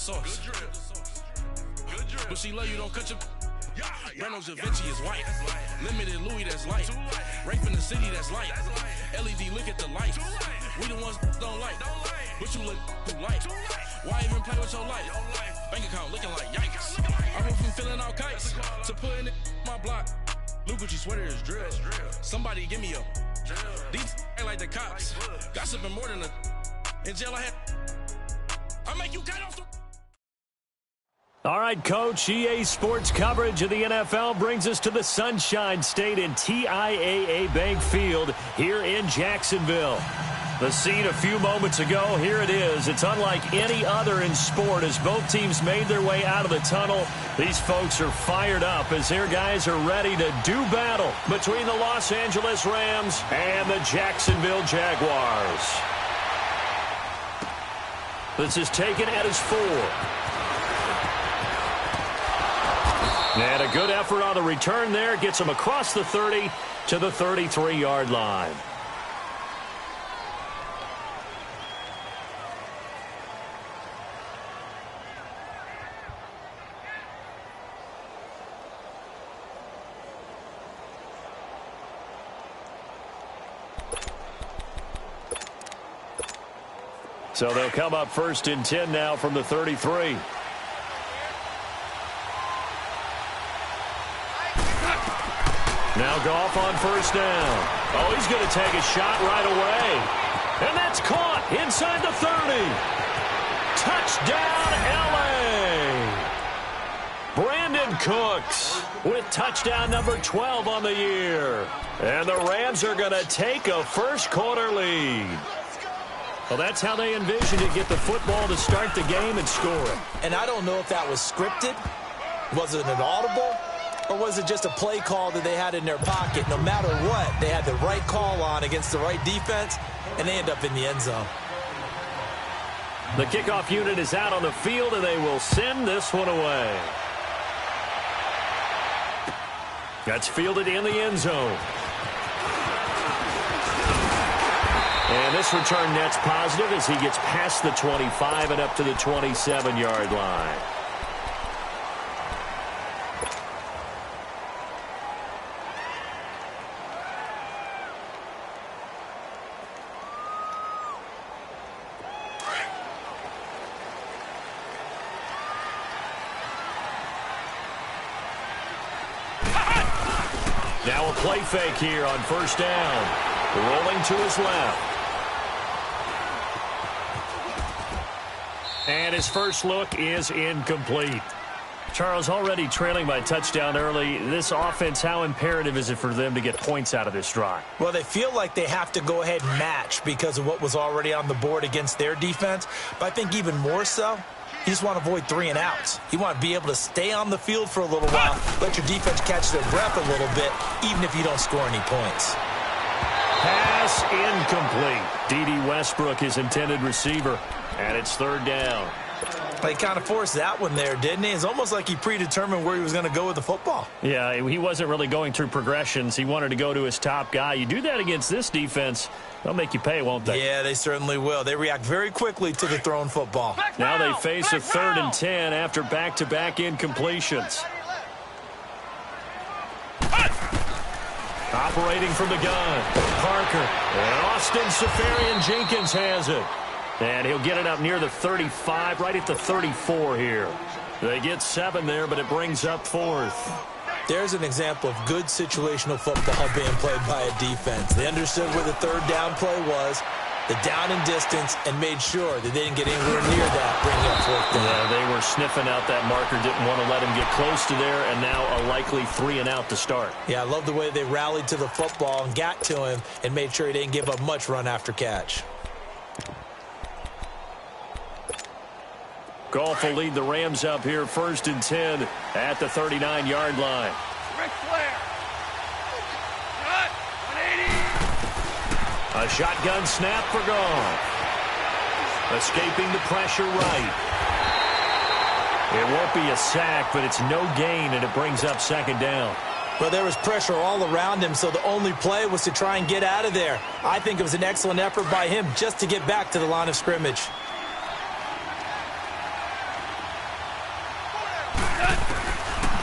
sauce. But she love you, don't cut your... Reynolds Da Vinci is white. Limited Louis, that's light. Rape in the city, that's light. LED, look at the lights. We the ones don't like. But you look too light. Why even play with your life? Bank account looking like yikes. I went from filling out kites to putting it in my block. Blue Gucci sweater is drill. Somebody give me a... These ain't like the cops. Gossiping more than a... In jail I had... I make you cut off the... All right, Coach, EA Sports coverage of the NFL brings us to the Sunshine State in TIAA Bank Field here in Jacksonville. The scene a few moments ago, here it is. It's unlike any other in sport as both teams made their way out of the tunnel. These folks are fired up as their guys are ready to do battle between the Los Angeles Rams and the Jacksonville Jaguars. This is taken at his 4. And a good effort on the return there. Gets him across the 30 to the 33-yard line. So they'll come up 1st and 10 now from the 33. Now Goff on 1st down. Oh, he's going to take a shot right away. And that's caught inside the 30. Touchdown, L.A. Brandon Cooks with touchdown number 12 on the year. And the Rams are going to take a first-quarter lead. Well, that's how they envisioned it, get the football to start the game and score it. And I don't know if that was scripted. Was it an audible? Or was it just a play call that they had in their pocket? No matter what, they had the right call on against the right defense, and they end up in the end zone. The kickoff unit is out on the field, and they will send this one away. That's fielded in the end zone. And this return net's positive as he gets past the 25 and up to the 27-yard line. Now a play fake here on 1st down. Rolling to his left. And his first look is incomplete. Charles, already trailing by touchdown early. This offense, how imperative is it for them to get points out of this drive? Well, they feel like they have to go ahead and match because of what was already on the board against their defense. But I think even more so, you just want to avoid 3 and outs. You want to be able to stay on the field for a little while, let your defense catch their breath a little bit, even if you don't score any points. Pass incomplete. D.D. Westbrook, his intended receiver, and it's 3rd down. He kind of forced that one there, didn't he? It's almost like he predetermined where he was going to go with the football. Yeah, he wasn't really going through progressions. He wanted to go to his top guy. You do that against this defense, they'll make you pay, won't they? Yeah, they certainly will. They react very quickly to the thrown football. Now they face a 3rd and 10 after back-to-back incompletions. Operating from the gun, Parker. And Austin Seferian-Jenkins has it. And he'll get it up near the 35, right at the 34 here. They get 7 there, but it brings up 4th. There's an example of good situational football being played by a defense. They understood where the 3rd down play was, the down and distance, and made sure that they didn't get anywhere near that, bringing up 4th down. Yeah, they were sniffing out that marker, didn't want to let him get close to there, and now a likely 3 and out to start. Yeah, I love the way they rallied to the football and got to him and made sure he didn't give up much run after catch. Goff will lead the Rams up here 1st and 10 at the 39-yard line. Ric Flair. Cut. 180. A shotgun snap for Goff. Escaping the pressure right. It won't be a sack, but it's no gain, and it brings up 2nd down. Well, there was pressure all around him, so the only play was to try and get out of there. I think it was an excellent effort by him just to get back to the line of scrimmage.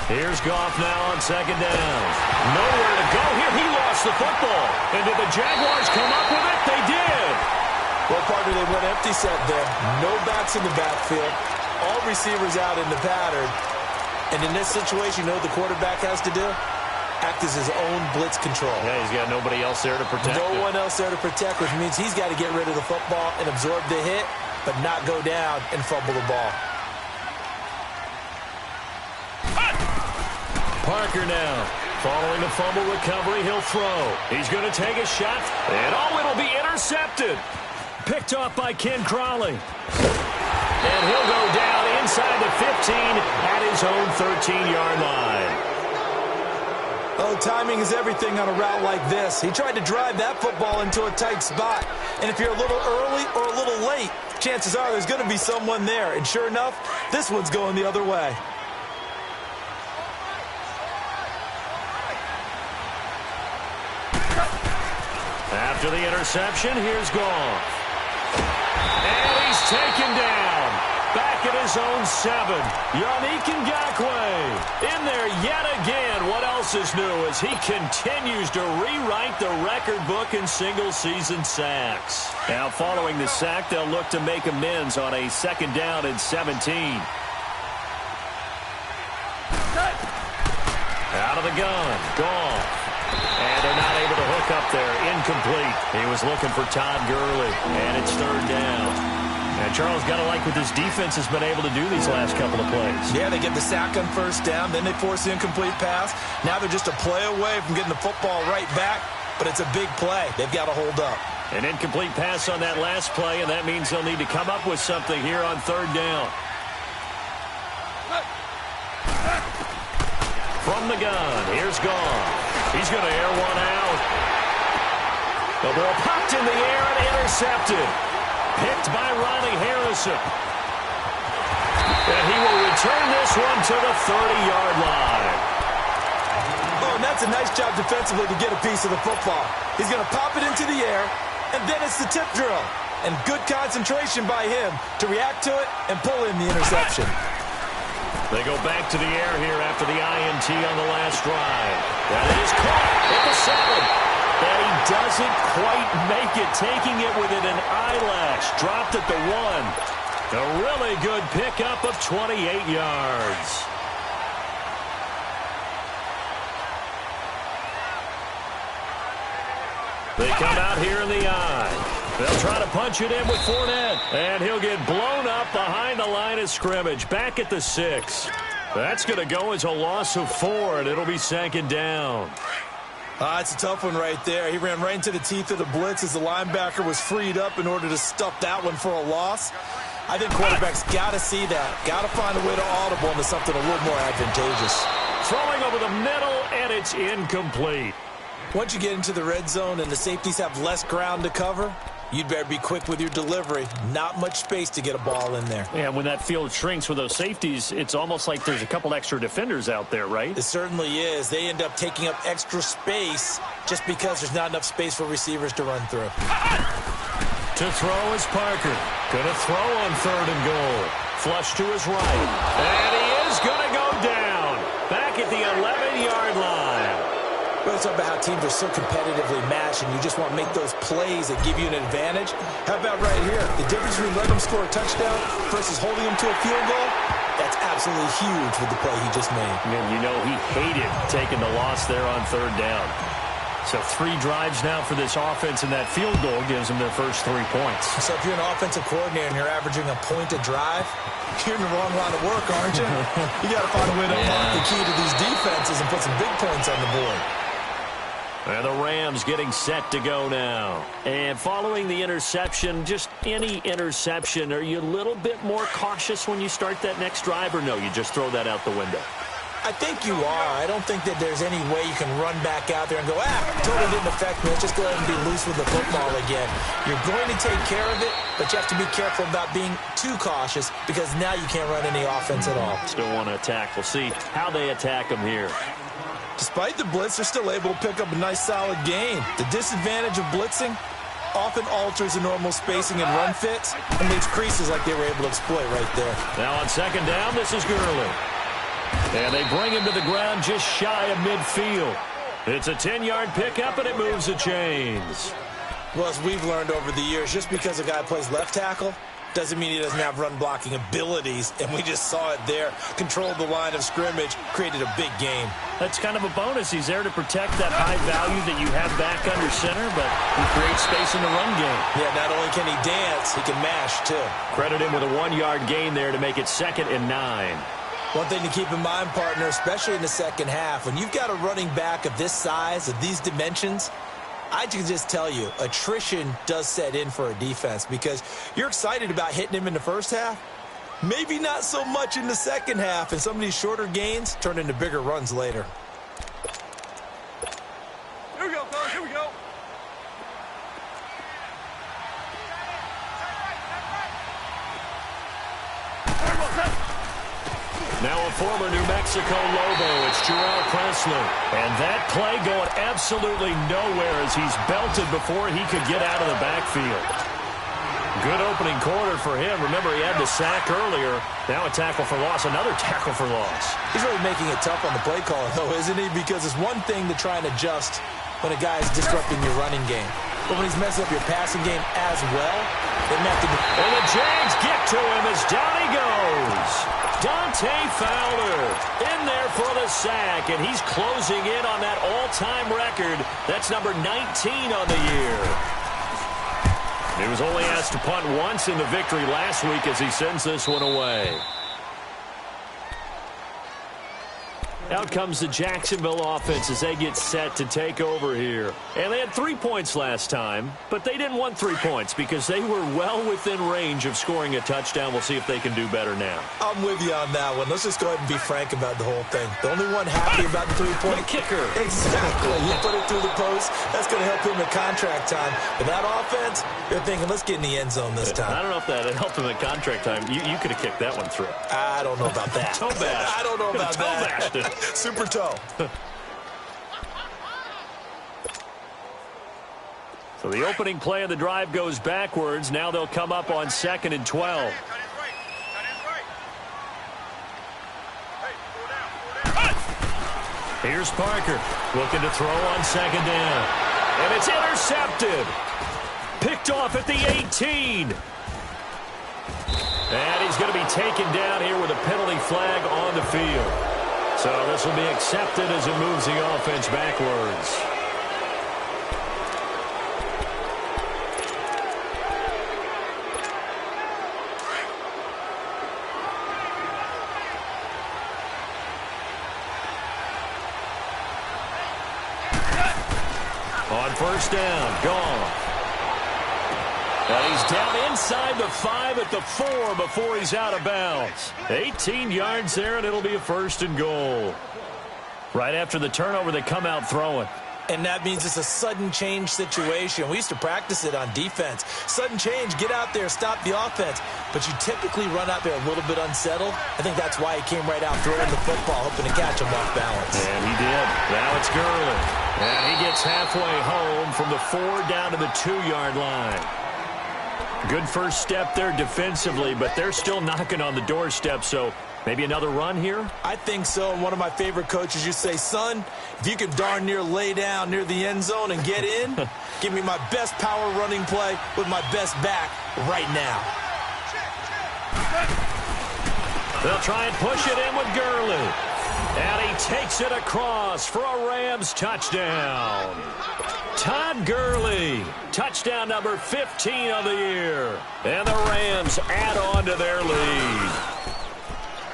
Here's Goff now on second down. Nowhere to go here. He lost the football. And did the Jaguars come up with it? They did. Well, partner, they went empty set there. No backs in the backfield. All receivers out in the pattern. And in this situation, you know what the quarterback has to do? Act as his own blitz control. Yeah, he's got nobody else there to protect him. No one else there to protect, which means he's got to get rid of the football and absorb the hit, but not go down and fumble the ball. Parker now. Following the fumble recovery, he'll throw. He's going to take a shot, and it'll be intercepted. Picked off by Ken Crawley. And he'll go down inside the 15 at his own 13-yard line. Oh, timing is everything on a route like this. He tried to drive that football into a tight spot. And if you're a little early or a little late, chances are there's going to be someone there. And sure enough, this one's going the other way. After the interception, here's Goff. And he's taken down. Back at his own 7. Yannick Ngakoue in there yet again. What else is new as he continues to rewrite the record book in single-season sacks. Now, following the sack, they'll look to make amends on a second down and 17. Out of the gun. Goff. And they're not able to hook up there. Incomplete. He was looking for Todd Gurley. And it's third down. And Charles, got to like what this defense has been able to do these last couple of plays. Yeah, they get the sack on first down. Then they force the incomplete pass. Now they're just a play away from getting the football right back. But it's a big play. They've got to hold up. An incomplete pass on that last play, and that means they'll need to come up with something here on third down. From the gun, here's Goff. He's going to air one out. The ball popped in the air and intercepted. Picked by Ronnie Harrison. And he will return this one to the 30-yard line. Oh, and that's a nice job defensively to get a piece of the football. He's going to pop it into the air, and then it's the tip drill. And good concentration by him to react to it and pull in the interception. They go back to the air here after the INT on the last drive. That is caught at the 7. And he doesn't quite make it, taking it within an eyelash. Dropped at the 1. A really good pickup of 28 yards. They come out here in the eye. They'll try to punch it in with Fournette. And he'll get blown up behind the line of scrimmage. Back at the 6. That's going to go as a loss of 4, and it'll be second down. It's a tough one right there. He ran right into the teeth of the blitz as the linebacker was freed up in order to stuff that one for a loss. I think quarterbacks got to see that. Got to find a way to audible into something a little more advantageous. Throwing over the middle, and it's incomplete. Once you get into the red zone and the safeties have less ground to cover, you'd better be quick with your delivery. Not much space to get a ball in there. Yeah, when that field shrinks with those safeties, it's almost like there's a couple extra defenders out there, right? It certainly is. They end up taking up extra space just because there's not enough space for receivers to run through. To throw is Parker. Going to throw on third and goal. Flush to his right. And he is going to go down. Back at the 11-yard line. Let's talk about how teams are so competitively matched and you just want to make those plays that give you an advantage. How about right here? The difference between letting them score a touchdown versus holding them to a field goal, that's absolutely huge with the play he just made. And you know he hated taking the loss there on third down. So 3 drives now for this offense, and that field goal gives them their first 3 points. So if you're an offensive coordinator and you're averaging a point a drive, you're in the wrong line of work, aren't you? You got to find a way to unlock the key to these defenses and put some big points on the board. And the Rams getting set to go now. And following the interception, just any interception, are you a little bit more cautious when you start that next drive, or no, you just throw that out the window? I think you are. I don't think that there's any way you can run back out there and go, totally didn't affect me. Let's just go ahead and be loose with the football again. You're going to take care of it, but you have to be careful about being too cautious because now you can't run any offense at all. Still want to attack. We'll see how they attack them here. Despite the blitz, they're still able to pick up a nice, solid gain. The disadvantage of blitzing often alters the normal spacing and run fits and leaves creases like they were able to exploit right there. Now on second down, this is Gurley. And they bring him to the ground just shy of midfield. It's a 10-yard pickup, and it moves the chains. Well, as we've learned over the years, just because a guy plays left tackle doesn't mean he doesn't have run-blocking abilities, and we just saw it there. Controlled the line of scrimmage, created a big game. That's kind of a bonus. He's there to protect that high value that you have back under center, but he creates space in the run game. Yeah, not only can he dance, he can mash, too. Credit him with a 1-yard gain there to make it 2nd and 9. One thing to keep in mind, partner, especially in the second half, when you've got a running back of this size, of these dimensions, I can just tell you, attrition does set in for a defense because you're excited about hitting him in the first half. Maybe not so much in the second half, and some of these shorter gains turn into bigger runs later. Here we go, fellas. Here we go. Now a former New Mexico Lobo, it's Jarrell Presley. And that play going absolutely nowhere as he's belted before he could get out of the backfield. Good opening quarter for him. Remember, he had the sack earlier. Now a tackle for loss, another tackle for loss. He's really making it tough on the play caller, though, isn't he? Because it's one thing to try and adjust when a guy is disrupting your running game. But when he's messing up your passing game as well, they have to do. And the Jags get to him as down he goes. Dante Fowler in there for the sack, and he's closing in on that all-time record. That's number 19 on the year. He was only asked to punt once in the victory last week as he sends this one away. Out comes the Jacksonville offense as they get set to take over here. And they had 3 points last time, but they didn't want 3 points because they were well within range of scoring a touchdown. We'll see if they can do better now. I'm with you on that one. Let's just go ahead and be frank about the whole thing. The only one happy about the 3-point kicker. Exactly. You put it through the post. That's going to help him in contract time. But that offense, they're thinking, let's get in the end zone this time. I don't know if that helped him in contract time. You could have kicked that one through. I don't know about that. Toe bash. I don't know about toe that. Bashed it. Super toe. So the opening play of the drive goes backwards. Now they'll come up on 2nd and 12. Here's Parker looking to throw on 2nd down. And it's intercepted. Picked off at the 18. And he's going to be taken down here with a penalty flag on the field. So this will be accepted as it moves the offense backwards. On 1st down, gone. And he's down inside the 5 at the 4 before he's out of bounds. 18 yards there, and it'll be a 1st and goal. Right after the turnover, they come out throwing. And that means it's a sudden change situation. We used to practice it on defense. Sudden change, get out there, stop the offense. But you typically run out there a little bit unsettled. I think that's why he came right out throwing the football, hoping to catch him off balance. And he did. Now it's Gurley. And he gets halfway home from the 4 down to the 2-yard line. Good first step there defensively, but they're still knocking on the doorstep, so maybe another run here? I think so, and one of my favorite coaches, you say, son, if you can darn near lay down near the end zone and get in, give me my best power running play with my best back right now. They'll try and push it in with Gurley. And he takes it across for a Rams touchdown. Todd Gurley, touchdown number 15 of the year. And the Rams add on to their lead.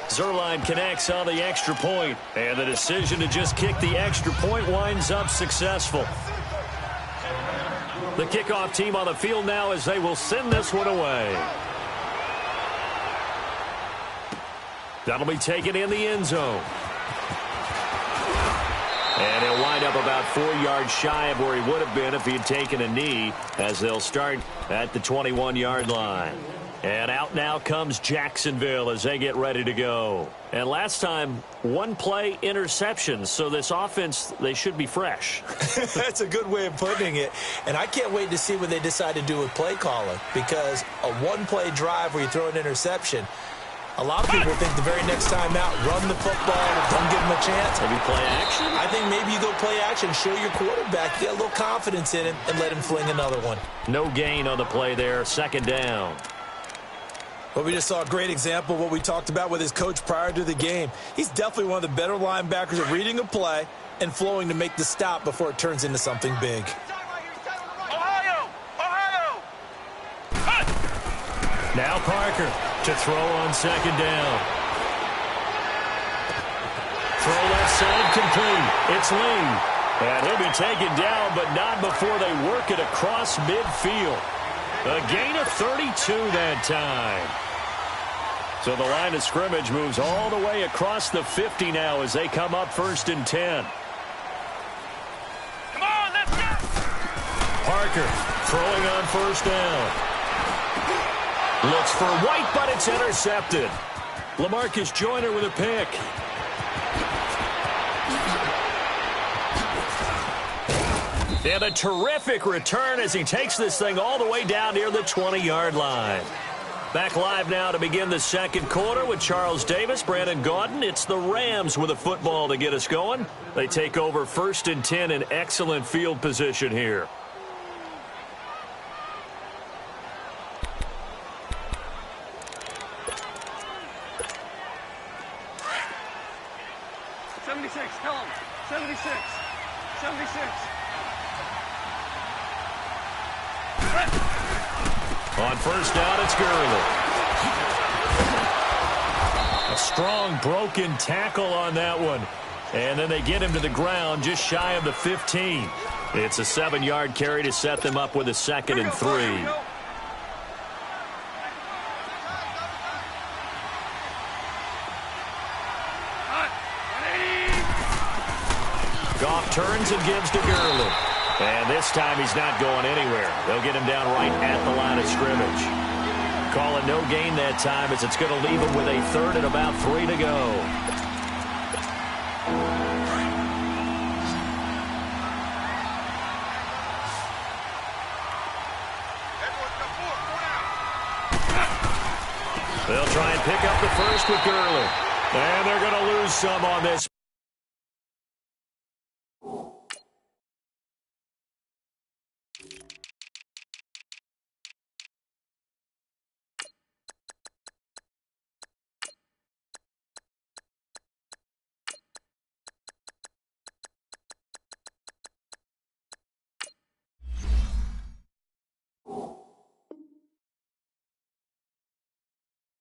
Zerline connects on the extra point, and the decision to just kick the extra point winds up successful. The kickoff team on the field now as they will send this one away. That'll be taken in the end zone. And he'll wind up about 4 yards shy of where he would have been if he had taken a knee, as they'll start at the 21-yard line. And out now comes Jacksonville as they get ready to go. And last time, 1 play interception, so this offense, they should be fresh. That's a good way of putting it. And I can't wait to see what they decide to do with play calling, because a 1-play drive where you throw an interception, A lot of people think the very next time out, run the football, don't give him a chance. Maybe play action? I think maybe you go play action, show your quarterback, get a little confidence in him, and let him fling another one. No gain on the play there, second down. Well, we just saw a great example of what we talked about with his coach prior to the game. He's definitely one of the better linebackers at reading a play and flowing to make the stop before it turns into something big. Now Parker to throw on second down. Throw left side complete. It's Lee. And he'll be taken down, but not before they work it across midfield. A gain of 32 that time. So the line of scrimmage moves all the way across the 50 now as they come up 1st and 10. Come on, let's go! Parker throwing on 1st down. Looks for White, but it's intercepted. LaMarcus Joyner with a pick. And a terrific return as he takes this thing all the way down near the 20-yard line. Back live now to begin the second quarter with Charles Davis, Brandon Gaudin. It's the Rams with a football to get us going. They take over 1st and 10 in excellent field position here. Tell him. 76. 76. On 1st down, it's Gurley. A strong broken tackle on that one. And then they get him to the ground just shy of the 15. It's a 7-yard carry to set them up with a 2nd and 3. Goff turns and gives to Gurley. And this time he's not going anywhere. They'll get him down right at the line of scrimmage. Calling no gain that time as it's going to leave him with a 3rd and about 3 to go. They'll try and pick up the 1st with Gurley. And they're going to lose some on this.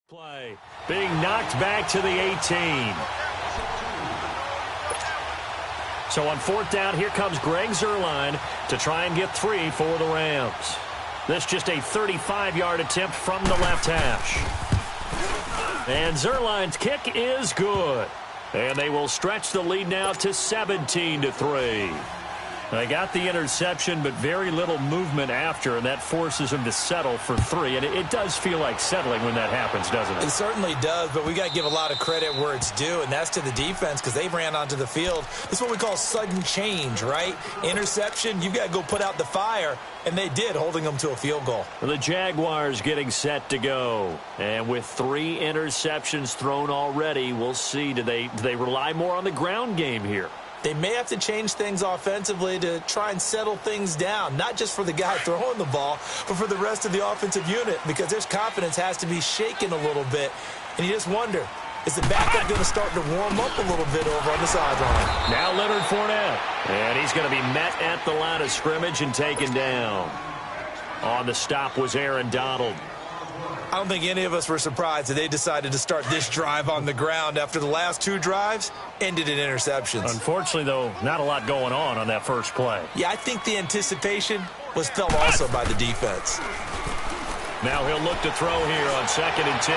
Play being knocked back to the 18. So on 4th down, here comes Greg Zuerlein to try and get 3 for the Rams. This just a 35-yard attempt from the left hash. And Zuerlein's kick is good. And they will stretch the lead now to 17-3. They got the interception, but very little movement after, and that forces them to settle for 3. And it does feel like settling when that happens, doesn't it? It certainly does, but we got to give a lot of credit where it's due, and that's to the defense because they ran onto the field. This is what we call sudden change, right? Interception, you got to go put out the fire, and they did, holding them to a field goal. The Jaguars getting set to go. And with 3 interceptions thrown already, we'll see. Do they rely more on the ground game here? They may have to change things offensively to try and settle things down, not just for the guy throwing the ball, but for the rest of the offensive unit, because their confidence has to be shaken a little bit. And you just wonder, is the backup going to start to warm up a little bit over on the sideline? Now Leonard Fournette, and he's going to be met at the line of scrimmage and taken down. On the stop was Aaron Donald. I don't think any of us were surprised that they decided to start this drive on the ground after the last 2 drives ended in interceptions. Unfortunately, though, not a lot going on that first play. Yeah, I think the anticipation was felt also by the defense. Now he'll look to throw here on 2nd and 10.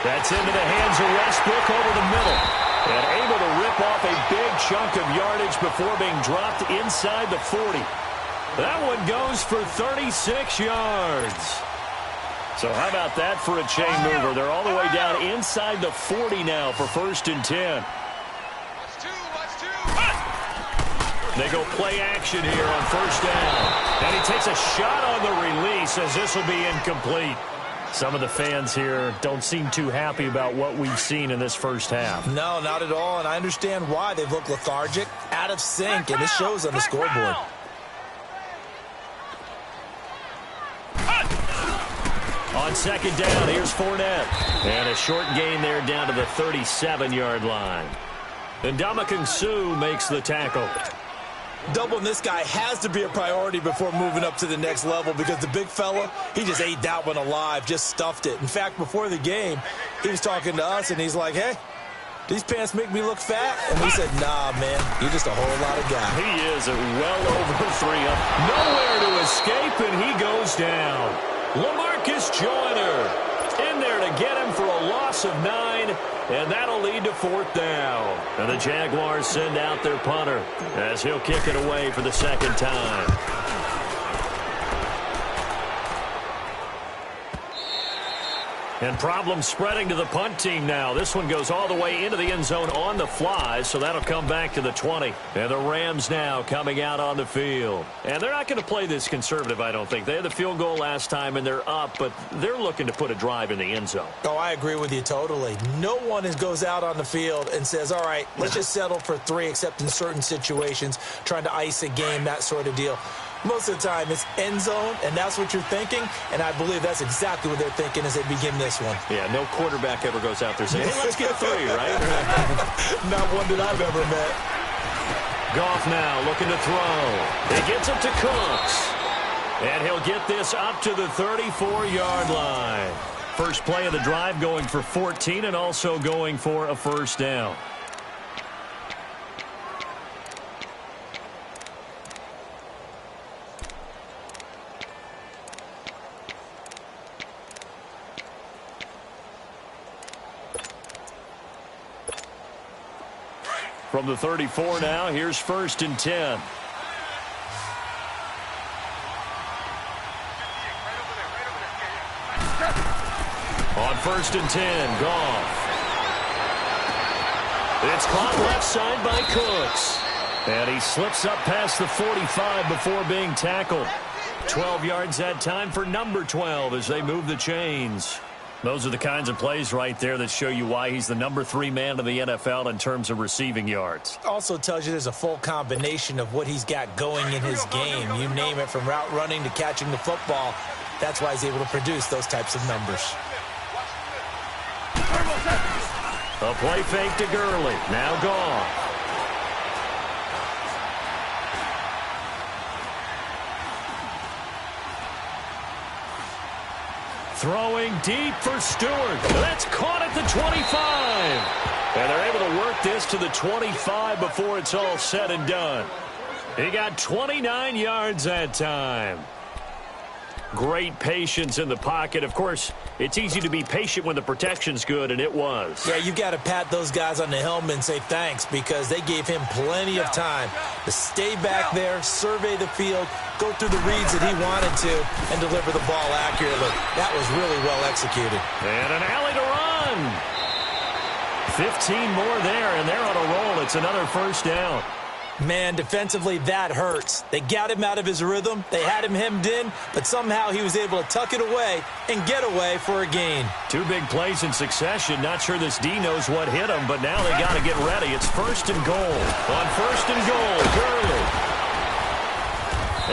That's into the hands of Westbrook over the middle. And able to rip off a big chunk of yardage before being dropped inside the 40. That one goes for 36 yards. So how about that for a chain mover? They're all the way down inside the 40 now for 1st and 10. They go play action here on 1st down. And he takes a shot on the release as this will be incomplete. Some of the fans here don't seem too happy about what we've seen in this first half. No, not at all, and I understand why. They've looked lethargic, out of sync, and it shows on the scoreboard. On second down, here's Fournette. And a short gain there down to the 37-yard line. And Ndamukong Suh makes the tackle. Doubling this guy has to be a priority before moving up to the next level because the big fella, he just ate that one alive, just stuffed it. In fact, before the game, he was talking to us, and he's like, hey, these pants make me look fat? And we said, nah, man, you're just a whole lot of guy. He is at well over 3 up. Nowhere to escape, and he goes down. LaMarcus Joyner in there to get him for a loss of 9, and that'll lead to 4th down. And the Jaguars send out their punter as he'll kick it away for the second time. And problems spreading to the punt team now. This one goes all the way into the end zone on the fly, so that'll come back to the 20. And the Rams now coming out on the field. And they're not going to play this conservative, I don't think. They had the field goal last time, and they're up, but they're looking to put a drive in the end zone. Oh, I agree with you totally. No one goes out on the field and says, all right, let's just settle for 3, except in certain situations, trying to ice a game, that sort of deal. Most of the time, it's end zone, and that's what you're thinking, and I believe that's exactly what they're thinking as they begin this one. Yeah, no quarterback ever goes out there saying, hey, let's get 3, right? Not one that I've ever met. Goff now looking to throw. He gets it to Cooks, and he'll get this up to the 34-yard line. First play of the drive going for 14 and also going for a first down. From the 34 now, here's 1st and 10. On 1st and 10, Goff. It's caught left side by Cooks. And he slips up past the 45 before being tackled. 12 yards that time for number 12 as they move the chains. Those are the kinds of plays right there that show you why he's the number 3 man in the NFL in terms of receiving yards. Also tells you there's a full combination of what he's got going in his game. You name it, from route running to catching the football. That's why he's able to produce those types of numbers. A play fake to Gurley. Now Goff. Throwing deep for Stewart. That's caught at the 25. And they're able to work this to the 25 before it's all said and done. He got 29 yards that time. Great patience in the pocket. Of course, it's easy to be patient when the protection's good, and it was. Yeah, you've got to pat those guys on the helmet and say thanks because they gave him plenty of time to stay back there, survey the field, go through the reads that he wanted to, and deliver the ball accurately. That was really well executed. And an alley to run. 15 more there, and they're on a roll. It's another first down. Man, defensively, that hurts. They got him out of his rhythm. They had him hemmed in, but somehow he was able to tuck it away and get away for a gain. 2 big plays in succession. Not sure this D knows what hit him, but now they got to get ready. It's 1st and goal. On 1st and goal, Gurley.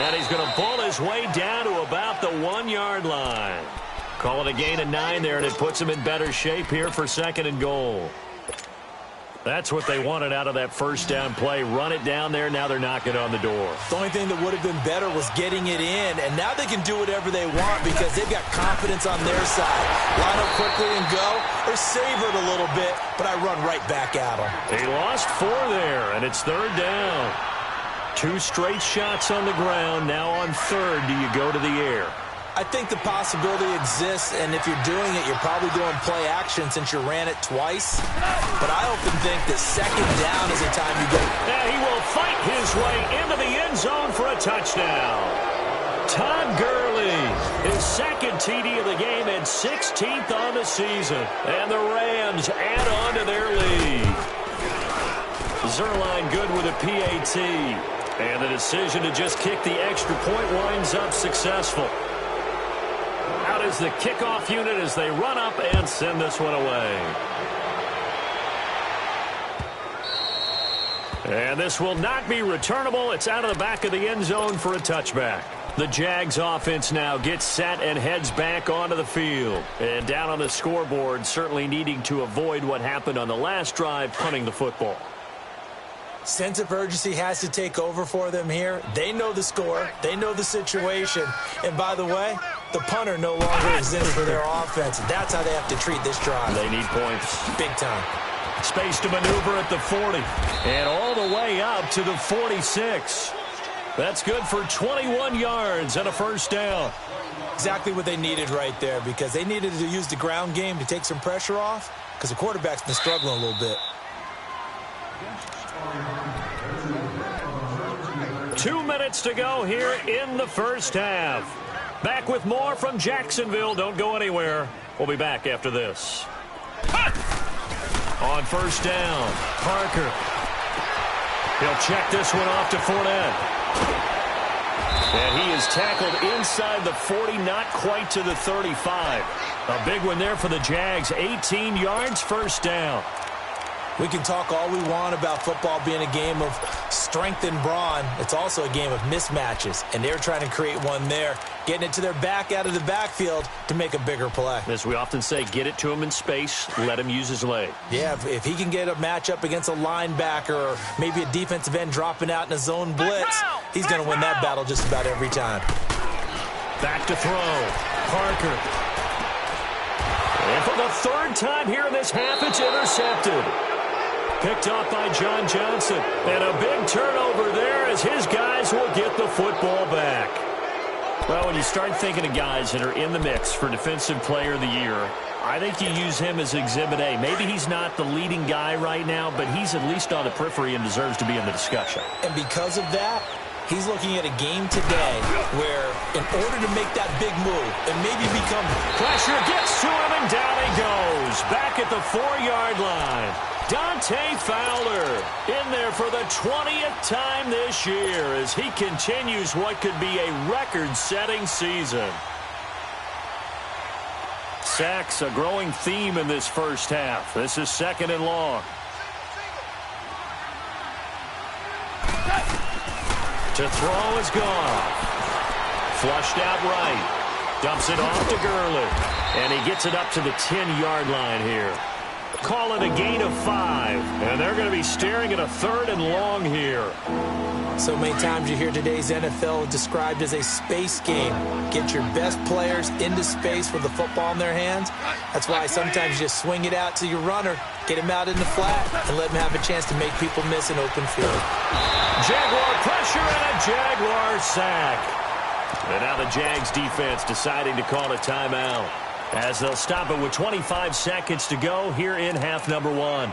And he's going to pull his way down to about the 1-yard line. Call it a gain of 9 there, and it puts him in better shape here for 2nd and goal. That's what they wanted out of that first down play. Run it down there. Now they're knocking on the door. The only thing that would have been better was getting it in, and now they can do whatever they want because they've got confidence on their side. Line up quickly and go, or savor it a little bit, but I run right back at them. He lost 4 there, and it's 3rd down. 2 straight shots on the ground. Now on 3rd, do you go to the air? I think the possibility exists, and if you're doing it, you're probably doing play action since you ran it twice. But I often think that 2nd down is the time you go. And he will fight his way into the end zone for a touchdown. Todd Gurley, his 2nd TD of the game and 16th on the season. And the Rams add on to their lead. Zerline good with a PAT. And the decision to just kick the extra point winds up successful. Out is is the kickoff unit as they run up and send this one away. And this will not be returnable. It's out of the back of the end zone for a touchback. The Jags offense now gets set and heads back onto the field. And down on the scoreboard, certainly needing to avoid what happened on the last drive, punting the football. Sense of urgency has to take over for them here. They know the score. They know the situation. And by the way, the punter no longer exists for their offense. That's how they have to treat this drive. They need points. Big time. Space to maneuver at the 40. And all the way up to the 46. That's good for 21 yards and a first down. Exactly what they needed right there, because they needed to use the ground game to take some pressure off, because the quarterback's been struggling a little bit. 2 minutes to go here in the first half. Back with more from Jacksonville. Don't go anywhere. We'll be back after this. On first down, Parker. He'll check this one off to Fournette. And he is tackled inside the 40, not quite to the 35. A big one there for the Jags. 18 yards, first down. We can talk all we want about football being a game of strength and brawn. It's also a game of mismatches, and they're trying to create one there, getting it to their back out of the backfield to make a bigger play. As we often say, get it to him in space, let him use his leg. Yeah, if he can get a matchup against a linebacker or maybe a defensive end dropping out in a zone blitz, he's going to win that battle just about every time. Back to throw. Parker. And for the third time here in this half, it's intercepted. Picked off by John Johnson. And a big turnover there as his guys will get the football back. Well, when you start thinking of guys that are in the mix for Defensive Player of the Year, I think you use him as Exhibit A. Maybe he's not the leading guy right now, but he's at least on the periphery and deserves to be in the discussion. And because of that, he's looking at a game today where in order to make that big move and maybe become... Pressure gets to him and down he goes. Back at the 4-yard line. Dante Fowler in there for the 20th time this year as he continues what could be a record-setting season. Sacks, a growing theme in this first half. This is second and long. To throw is gone. Flushed out right. Dumps it off to Gurley. And he gets it up to the 10-yard line here. Call it a gain of 5. And they're going to be staring at a third and long here. So many times you hear today's NFL described as a space game. Get your best players into space with the football in their hands. That's why sometimes you just swing it out to your runner, get him out in the flat, and let him have a chance to make people miss an open field. Jaguar pressure and a Jaguar sack. And now the Jags defense deciding to call a timeout as they'll stop it with 25 seconds to go here in half number 1.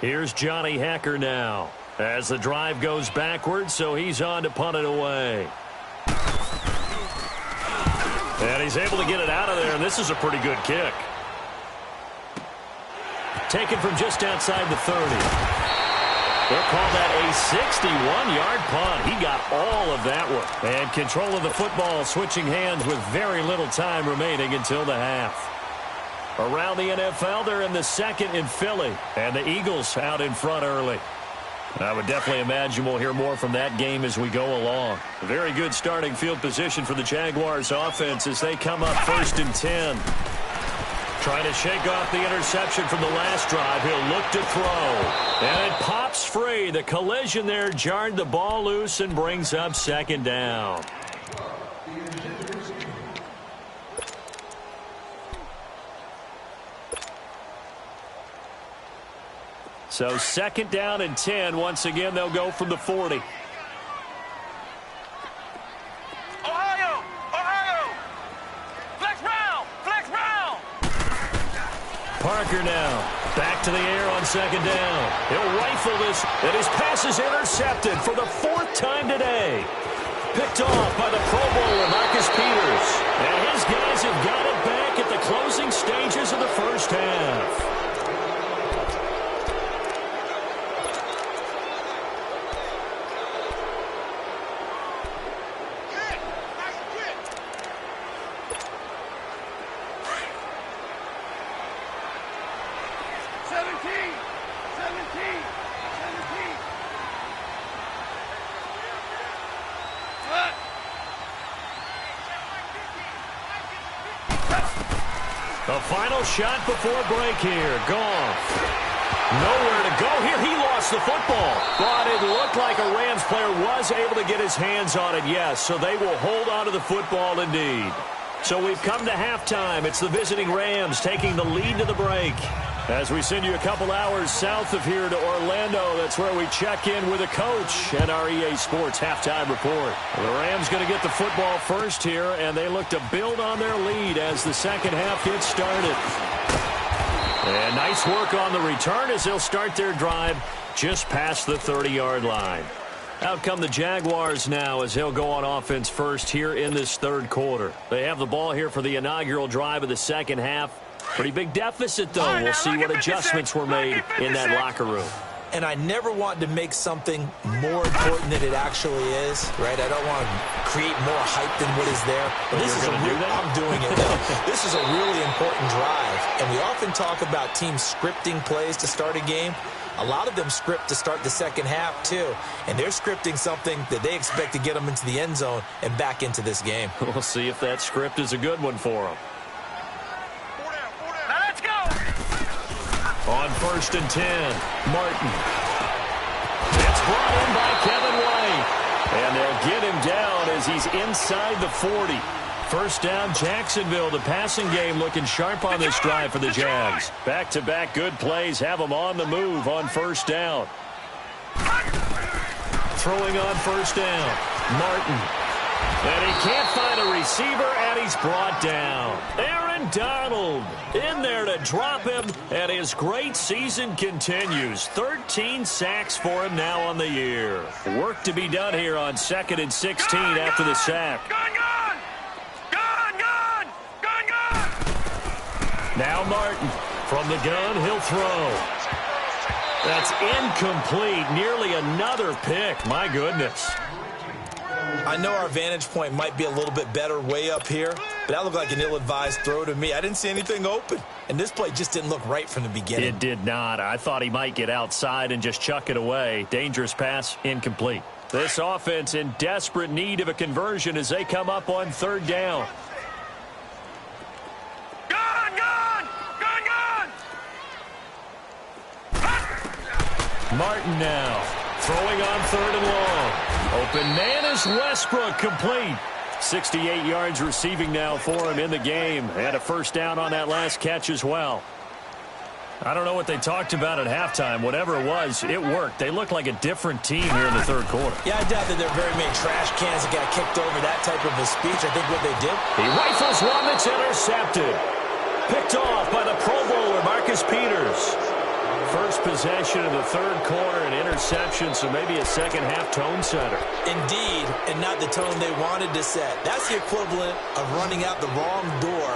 Here's Johnny Hacker now as the drive goes backwards, so he's on to punt it away. And he's able to get it out of there, and this is a pretty good kick. Taken from just outside the 30. They'll call that a 61-yard punt. He got all of that one. And control of the football, switching hands with very little time remaining until the half. Around the NFL, they're in the second in Philly. And the Eagles out in front early. I would definitely imagine we'll hear more from that game as we go along. A very good starting field position for the Jaguars offense as they come up 1st and 10. Trying to shake off the interception from the last drive. He'll look to throw. And it pops free. The collision there jarred the ball loose and brings up second down. So second down and 10. Once again, they'll go from the 40. Parker now back to the air on second down. He'll rifle this, and his pass is intercepted for the 4th time today. Picked off by the Pro Bowler, Marcus Peters. And his guys have got it back at the closing stages of the first half. A final shot before break here. Goff. Nowhere to go here. He lost the football. But it looked like a Rams player was able to get his hands on it, yes. So they will hold on to the football indeed. So we've come to halftime. It's the visiting Rams taking the lead to the break. As we send you a couple hours south of here to Orlando, that's where we check in with a coach and our EA Sports halftime report. The Rams going to get the football first here, and they look to build on their lead as the second half gets started. And nice work on the return as they'll start their drive just past the 30-yard line. Out come the Jaguars now as they'll go on offense first here in this third quarter. They have the ball here for the inaugural drive of the second half. Pretty big deficit, though. We'll see what adjustments were made in that locker room. And I never want to make something more important than it actually is, right? I don't want to create more hype than what is there. But this is I'm doing it now. This is a really important drive. And we often talk about teams scripting plays to start a game. A lot of them script to start the second half, too. And they're scripting something that they expect to get them into the end zone and back into this game. We'll see if that script is a good one for them. On 1st and 10, Martin. It's brought in by Kevin White. And they'll get him down as he's inside the 40. First down, Jacksonville. The passing game looking sharp on this drive for the Jags. Back-to-back good plays have them on the move on first down. Throwing on first down, Martin. And he can't find a receiver, and he's brought down. Aaron Donald in there to drop him, and his great season continues. 13 sacks for him now on the year. Work to be done here on 2nd and 16 after the sack. Now Martin from the gun, he'll throw. That's incomplete. Nearly another pick. My goodness. I know our vantage point might be a little bit better way up here, but that looked like an ill-advised throw to me. I didn't see anything open, and this play just didn't look right from the beginning. It did not. I thought he might get outside and just chuck it away. Dangerous pass, incomplete. This offense in desperate need of a conversion as they come up on third down. Martin now throwing on third and long. Open man is Westbrook, complete. 68 yards receiving now for him in the game. And a first down on that last catch as well. I don't know what they talked about at halftime. Whatever it was, it worked. They look like a different team here in the third quarter. Yeah, I doubt that there are very many trash cans that got kicked over that type of a speech. I think what they did. He rifles one that's intercepted. Picked off by the Pro Bowler, Marcus Peters. First possession of the third quarter, an interception, so maybe a second-half tone setter. Indeed, and not the tone they wanted to set. That's the equivalent of running out the wrong door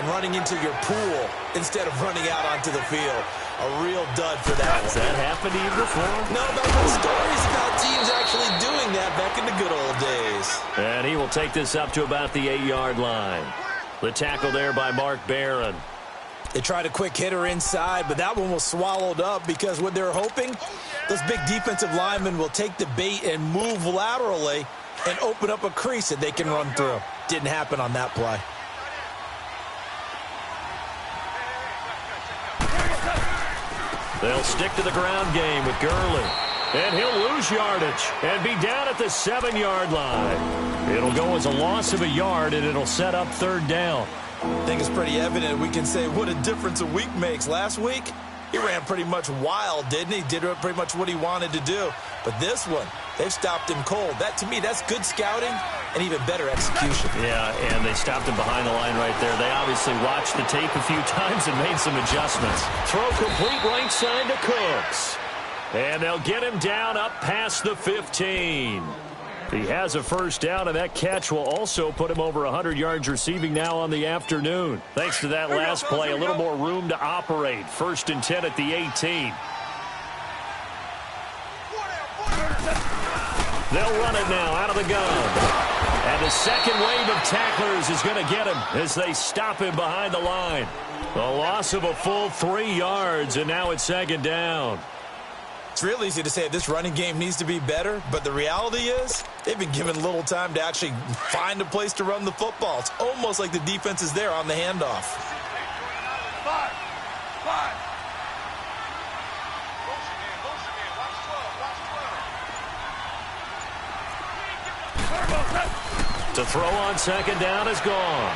and running into your pool instead of running out onto the field. A real dud for that. Has that happened to you before? No, but I've heard stories about teams actually doing that back in the good old days. And he will take this up to about the 8-yard line. The tackle there by Mark Barron. They tried a quick hitter inside, but that one was swallowed up because what they're hoping, those big defensive linemen will take the bait and move laterally and open up a crease that they can run through. Didn't happen on that play. They'll stick to the ground game with Gurley. And he'll lose yardage and be down at the 7-yard line. It'll go as a loss of a yard, and it'll set up third down. I think it's pretty evident we can say what a difference a week makes. Last week, he ran pretty much wild, didn't he? Did pretty much what he wanted to do. But this one, they've stopped him cold. That, to me, that's good scouting and even better execution. Yeah, and they stopped him behind the line right there. They obviously watched the tape a few times and made some adjustments. Throw complete right side to Cooks. And they'll get him down up past the 15. He has a first down, and that catch will also put him over 100 yards receiving now on the afternoon. Thanks to that last play, a little more room to operate. 1st and 10 at the 18. They'll run it now out of the gun. And the second wave of tacklers is going to get him as they stop him behind the line. A loss of a full 3 yards, and now it's second down. It's real easy to say this running game needs to be better, but the reality is they've been given little time to actually find a place to run the football. It's almost like the defense is there on the handoff. The throw on second down is gone.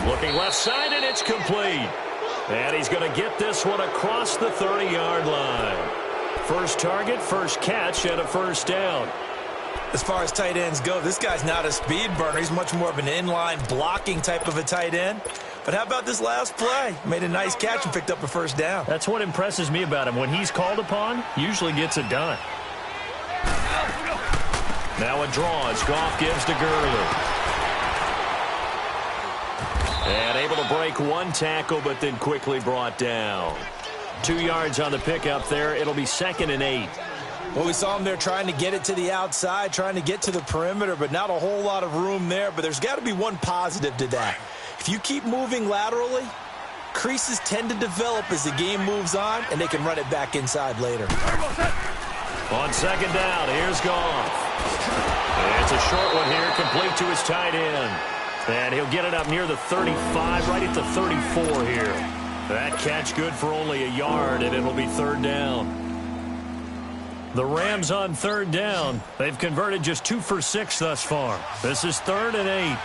Looking left side, and it's complete. And he's going to get this one across the 30-yard line. First target, first catch, and a first down. As far as tight ends go, this guy's not a speed burner. He's much more of an inline blocking type of a tight end. But how about this last play? Made a nice catch and picked up a first down. That's what impresses me about him. When he's called upon, usually gets it done. Now a draw as Goff gives to Gurley. And able to break one tackle, but then quickly brought down. 2 yards on the pickup there. It'll be 2nd and 8. Well, we saw him there trying to get it to the outside, trying to get to the perimeter, but not a whole lot of room there. But there's got to be one positive to that. If you keep moving laterally, creases tend to develop as the game moves on, and they can run it back inside later. On second down, here's Goff. It's a short one here, complete to his tight end. And he'll get it up near the 35, right at the 34 here. That catch good for only a yard, and it'll be 3rd down. The Rams on 3rd down. They've converted just 2 for 6 thus far. This is 3rd and 8.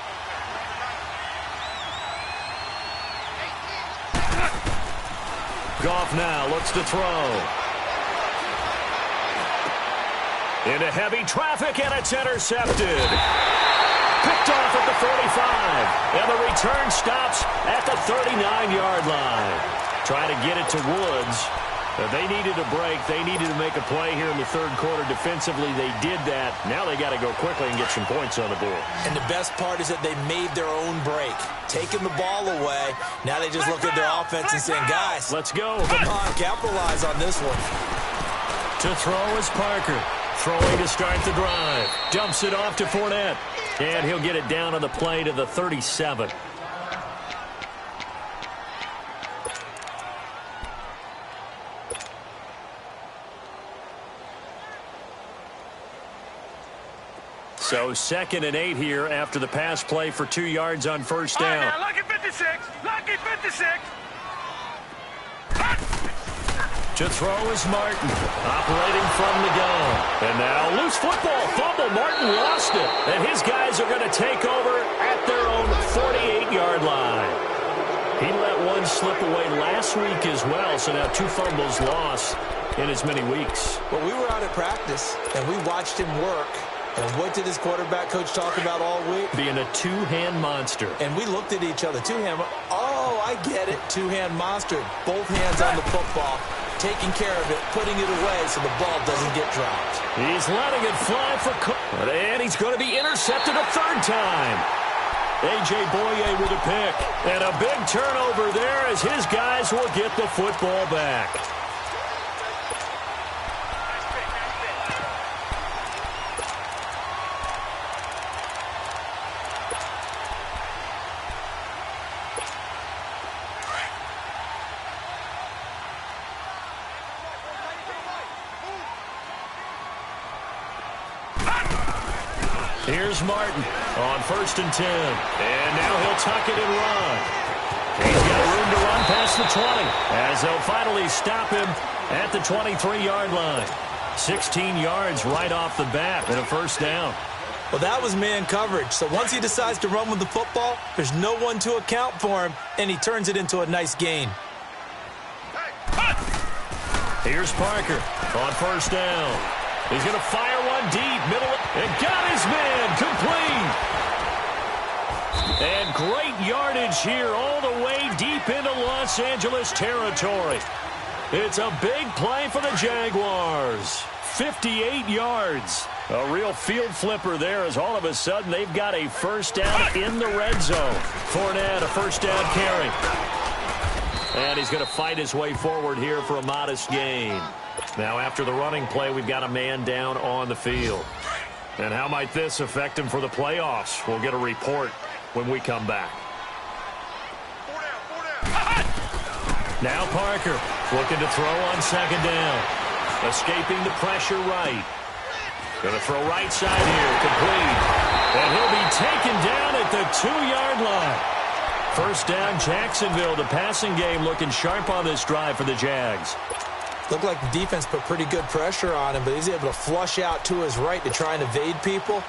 Goff now looks to throw. Into heavy traffic, and it's intercepted. Picked off at the 45. And the return stops at the 39-yard line. Trying to get it to Woods. They needed a break. They needed to make a play here in the 3rd quarter. Defensively, they did that. Now they got to go quickly and get some points on the board. And the best part is that they made their own break. Taking the ball away. Now they just look at their offense and saying, guys, let's go. Come on, capitalize on this one. To throw is Parker. Throwing to start the drive. Dumps it off to Fournette. And he'll get it down on the play to the 37. So 2nd and 8 here after the pass play for 2 yards on first down. Right now, lucky 56. Lucky 56. To throw is Martin, operating from the gun. And now loose football, fumble. Martin lost it. And his guys are going to take over at their own 48-yard line. He let one slip away last week as well, so now 2 fumbles lost in as many weeks. Well, we were out at practice, and we watched him work. And what did his quarterback coach talk about all week? Being a two-hand monster. And we looked at each other. Two-hand. Oh, I get it. Two-hand monster. Both hands on the football. Taking care of it. Putting it away so the ball doesn't get dropped. He's letting it fly for Cook. And he's going to be intercepted a 3rd time. A.J. Boye with a pick. And a big turnover there as his guys will get the football back. Here's Martin on 1st and 10. And now he'll tuck it and run. He's got room to run past the 20 as they'll finally stop him at the 23-yard line. 16 yards right off the bat and a first down. Well, that was man coverage. So once he decides to run with the football, there's no one to account for him, and he turns it into a nice gain. Here's Parker on first down. He's going to fire one deep, middle, and got his man complete. And great yardage here all the way deep into Los Angeles territory. It's a big play for the Jaguars. 58 yards. A real field flipper there as all of a sudden they've got a first down in the red zone. Fournette, a first down carry. And he's going to fight his way forward here for a modest gain. Now after the running play, we've got a man down on the field. And how might this affect him for the playoffs? We'll get a report when we come back. Now Parker looking to throw on second down. Escaping the pressure right. Going to throw right side here, complete. And he'll be taken down at the 2-yard line. First down, Jacksonville. The passing game looking sharp on this drive for the Jags. Looked like the defense put pretty good pressure on him, but he's able to flush out to his right to try and evade people.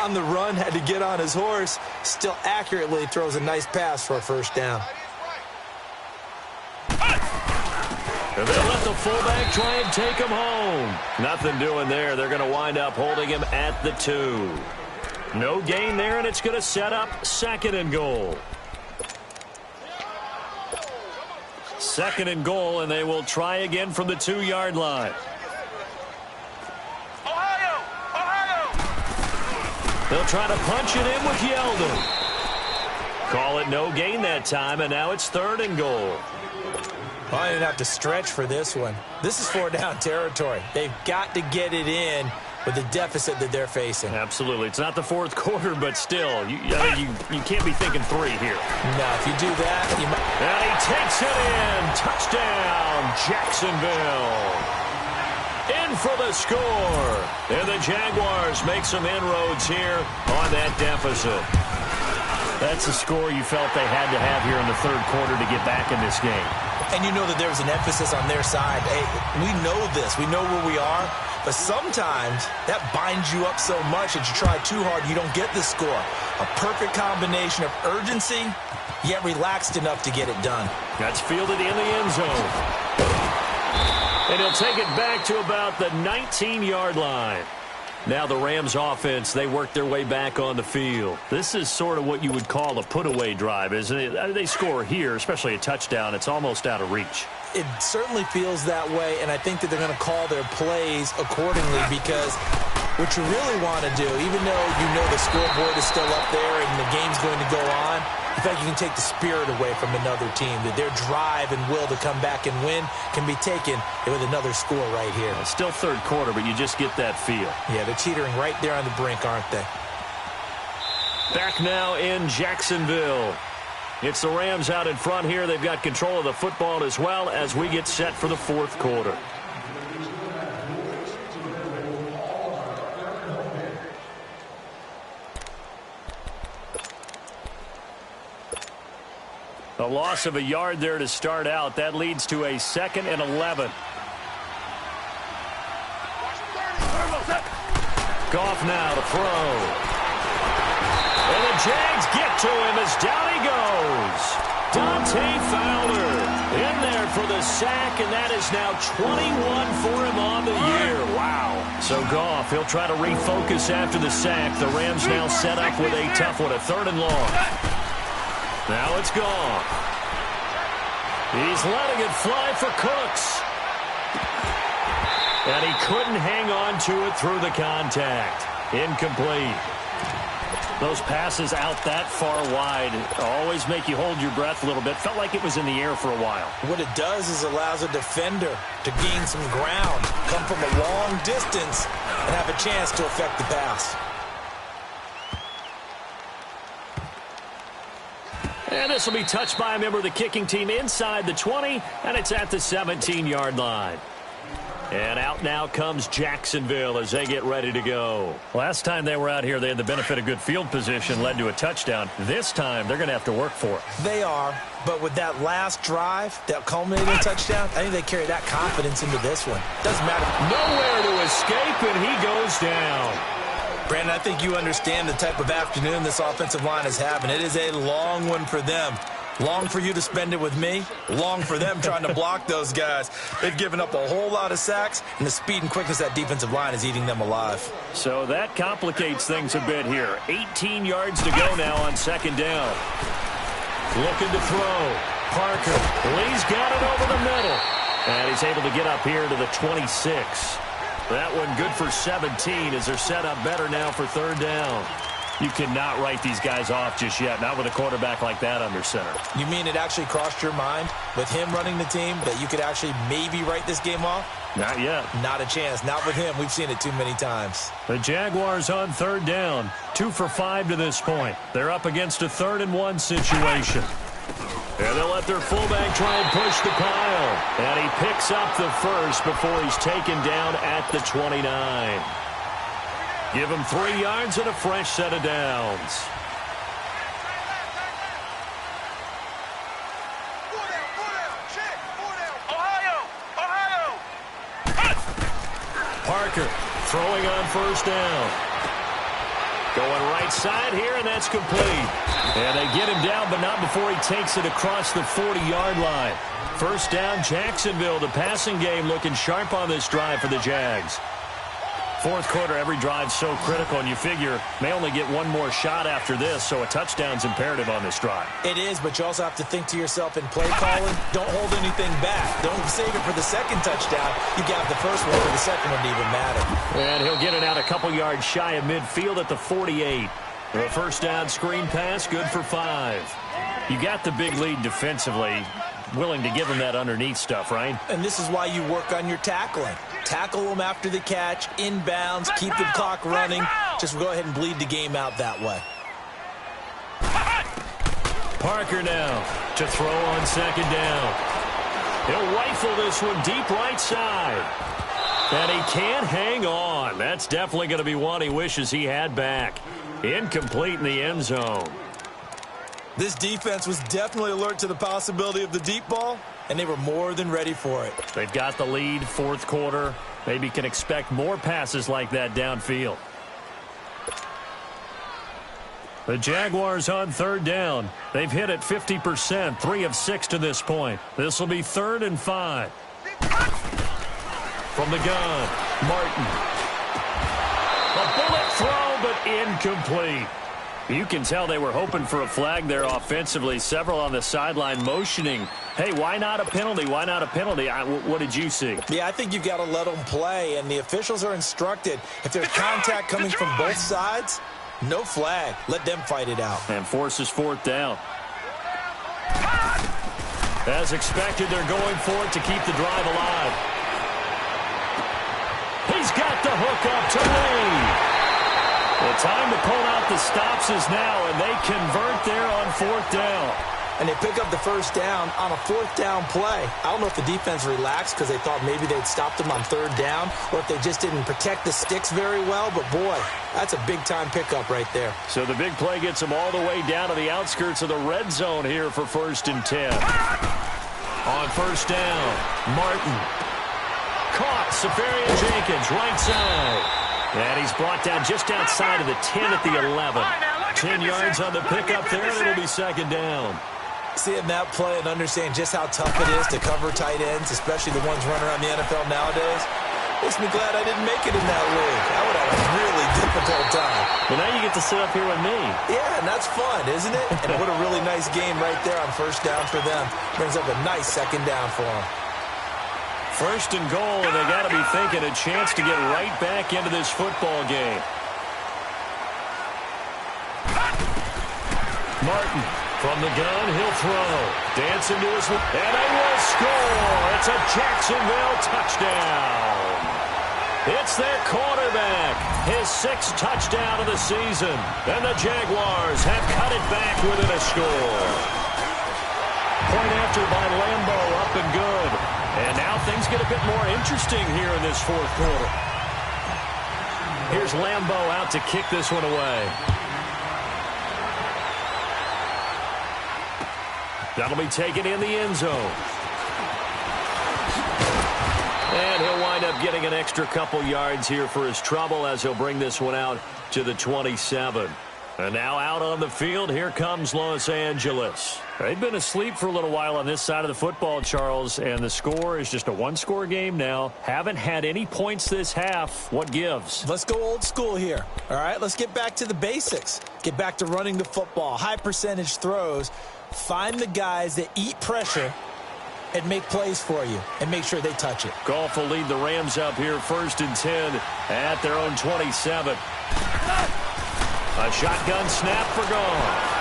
On the run, had to get on his horse. Still accurately throws a nice pass for a first down. And they'll let the fullback try and take him home. Nothing doing there. They're going to wind up holding him at the 2. No gain there, and it's going to set up 2nd and goal. 2nd and goal, and they will try again from the 2-yard line. They'll try to punch it in with Yeldon. Call it no gain that time, and now it's 3rd and goal. Well, I didn't have to stretch for this one. This is 4-down territory. They've got to get it in with the deficit that they're facing. Absolutely. It's not the 4th quarter, but still, you can't be thinking 3 here. No, if you do that, you might. And he takes it in. Touchdown, Jacksonville. In for the score. And the Jaguars make some inroads here on that deficit. That's a score you felt they had to have here in the 3rd quarter to get back in this game. And you know that there was an emphasis on their side. Hey, we know this. We know where we are. But sometimes that binds you up so much that you try too hard, you don't get the score. A perfect combination of urgency, yet relaxed enough to get it done. That's fielded in the end zone. And he'll take it back to about the 19-yard line. Now the Rams offense, they work their way back on the field. This is sort of what you would call a put-away drive, isn't it? They score here, especially a touchdown. It's almost out of reach. It certainly feels that way, and I think that they're going to call their plays accordingly because what you really want to do, even though you know the scoreboard is still up there and the game's going to go on, in fact, you can take the spirit away from another team, that their drive and will to come back and win can be taken with another score right here. It's still 3rd quarter, but you just get that feel. Yeah, they're teetering right there on the brink, aren't they? Back now in Jacksonville. It's the Rams out in front here. They've got control of the football as well as we get set for the 4th quarter. A loss of a yard there to start out. That leads to a 2nd and 11. Goff now to throw. And the Jags get to him as down he goes. Dante Fowler in there for the sack, and that is now 21 for him on the year. Wow. So Goff, he'll try to refocus after the sack. The Rams now set up with a tough one, a 3rd and long. Now it's gone. He's letting it fly for Cooks. And he couldn't hang on to it through the contact. Incomplete. Those passes out that far wide always make you hold your breath a little bit. Felt like it was in the air for a while. What it does is allows a defender to gain some ground, come from a long distance, and have a chance to affect the pass. And this will be touched by a member of the kicking team inside the 20, and it's at the 17-yard line. And out now comes Jacksonville as they get ready to go. Last time they were out here, they had the benefit of good field position, led to a touchdown. This time, they're going to have to work for it. They are, but with that last drive, that culminating touchdown, I think they carry that confidence into this one. Doesn't matter. Nowhere to escape, and he goes down. Brandon, I think you understand the type of afternoon this offensive line is having. It is a long one for them. Long for you to spend it with me. Long for them trying to block those guys. They've given up a whole lot of sacks, and the speed and quickness of that defensive line is eating them alive. So that complicates things a bit here. 18 yards to go now on 2nd down. Looking to throw. Parker. Lee's got it over the middle. And he's able to get up here to the 26. That one good for 17 as they're set up better now for 3rd down. You cannot write these guys off just yet, not with a quarterback like that under center. You mean it actually crossed your mind with him running the team that you could actually maybe write this game off? Not yet. Not a chance. Not with him. We've seen it too many times. The Jaguars on 3rd down. 2 for 5 to this point. They're up against a 3rd and 1 situation. And they'll let their fullback try and push the pile. And he picks up the first before he's taken down at the 29. Give him 3 yards and a fresh set of downs. throwing on first down. Going right side here, and that's complete. And they get him down, but not before he takes it across the 40-yard line. First down, Jacksonville. The passing game looking sharp on this drive for the Jags. Fourth quarter, every drive so critical, and you figure may only get one more shot after this, so a touchdown's imperative on this drive. It is, but you also have to think to yourself in play calling, don't hold anything back. Don't save it for the second touchdown. You got the first one for the second one to even matter. And he'll get it out a couple yards shy of midfield at the 48. The first down screen pass, good for 5. You got the big lead defensively. Willing to give him that underneath stuff, right? And this is why you work on your tackling. Tackle them after the catch, inbounds, keep the clock running. Just go ahead and bleed the game out that way. Parker now to throw on second down. He'll rifle this one deep right side. And he can't hang on. That's definitely going to be one he wishes he had back. Incomplete in the end zone. This defense was definitely alert to the possibility of the deep ball, and they were more than ready for it. They've got the lead, fourth quarter. Maybe can expect more passes like that downfield. The Jaguars on third down. They've hit it 50%, 3 of 6 to this point. This will be 3rd and 5. From the gun, Martin. A bullet throw, but incomplete. You can tell they were hoping for a flag there offensively. Several on the sideline motioning, hey, why not a penalty? Why not a penalty? What did you see? Yeah, I think you've got to let them play, and the officials are instructed. If there's contact coming from both sides, no flag. Let them fight it out. And forces 4th down. As expected, they're going for it to keep the drive alive. He's got the hook up to Lee. The time to pull out the stops is now, and they convert there on 4th down. And they pick up the first down on a 4th down play. I don't know if the defense relaxed because they thought maybe they'd stopped them on 3rd down, or if they just didn't protect the sticks very well. But, boy, that's a big-time pickup right there. So the big play gets them all the way down to the outskirts of the red zone here for 1st and 10. On first down, Martin. Caught, Safarian Jenkins, right side. And he's brought down just outside of the 10 at the 11. 10 yards on the pickup there, and it'll be 2nd down. Seeing that play and understand just how tough it is to cover tight ends, especially the ones running around the NFL nowadays, makes me glad I didn't make it in that league. I would have a really difficult time. Well, now you get to sit up here with me. Yeah, and that's fun, isn't it? And what a really nice game right there on first down for them. Brings up a nice 2nd down for them. 1st and goal, and they got to be thinking a chance to get right back into this football game. Martin from the gun, he'll throw. Dance into his, and they will score. It's a Jacksonville touchdown. It's their quarterback, his 6th touchdown of the season, and the Jaguars have cut it back within a score. Point after by Lambo, up and good. And now things get a bit more interesting here in this 4th quarter. Here's Lambo out to kick this one away. That'll be taken in the end zone. And he'll wind up getting an extra couple yards here for his trouble as he'll bring this one out to the 27. And now out on the field, here comes Los Angeles. They've been asleep for a little while on this side of the football, Charles, and the score is just a one-score game now. Haven't had any points this half. What gives? Let's go old school here. All right, let's get back to the basics. Get back to running the football, high percentage throws. Find the guys that eat pressure and make plays for you and make sure they touch it. Goff will lead the Rams up here 1st and 10 at their own 27. A shotgun snap for Goff.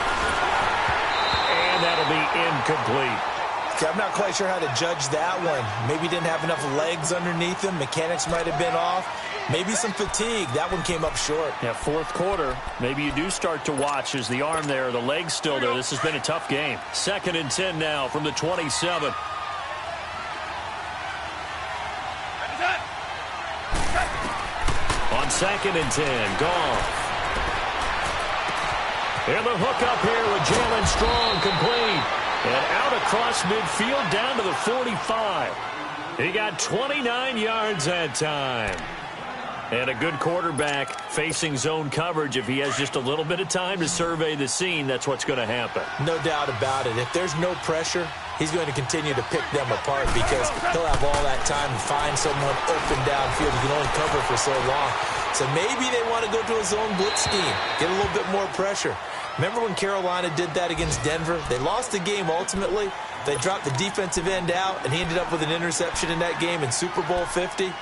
And that'll be incomplete. See, I'm not quite sure how to judge that one. Maybe didn't have enough legs underneath him. Mechanics might have been off. Maybe some fatigue. That one came up short. Yeah, 4th quarter. Maybe you do start to watch as the arm there, the leg's still there. This has been a tough game. 2nd and 10 now from the 27. On 2nd and 10, Goff. And the hook up here with Jalen Strong, complete. And out across midfield down to the 45. He got 29 yards that time. And a good quarterback facing zone coverage, if he has just a little bit of time to survey the scene, that's what's going to happen. No doubt about it. If there's no pressure, he's going to continue to pick them apart because he'll have all that time to find someone open downfield. He can only cover for so long. So maybe they want to go to a zone blitz scheme, get a little bit more pressure. Remember when Carolina did that against Denver? They lost the game ultimately. They dropped the defensive end out, and he ended up with an interception in that game in Super Bowl 50.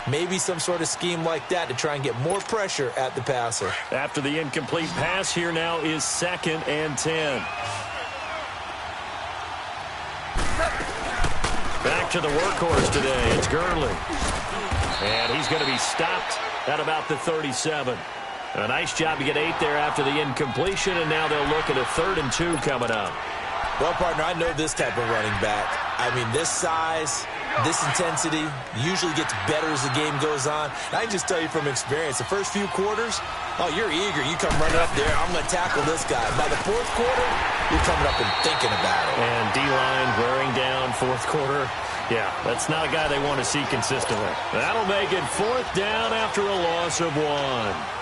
Maybe some sort of scheme like that to try and get more pressure at the passer. After the incomplete pass, here now is 2nd and 10. Back to the workhorse today. It's Gurley. And he's going to be stopped at about the 37. A nice job to get 8 there after the incompletion, and now they'll look at a 3rd and 2 coming up. Well, partner, I know this type of running back. I mean, this size, this intensity usually gets better as the game goes on. And I can just tell you from experience, the first few quarters, oh, you're eager. You come running up there, I'm going to tackle this guy. By the 4th quarter, you're coming up and thinking about it. And D-line wearing down 4th quarter. Yeah, that's not a guy they want to see consistently. That'll make it 4th down after a loss of 1.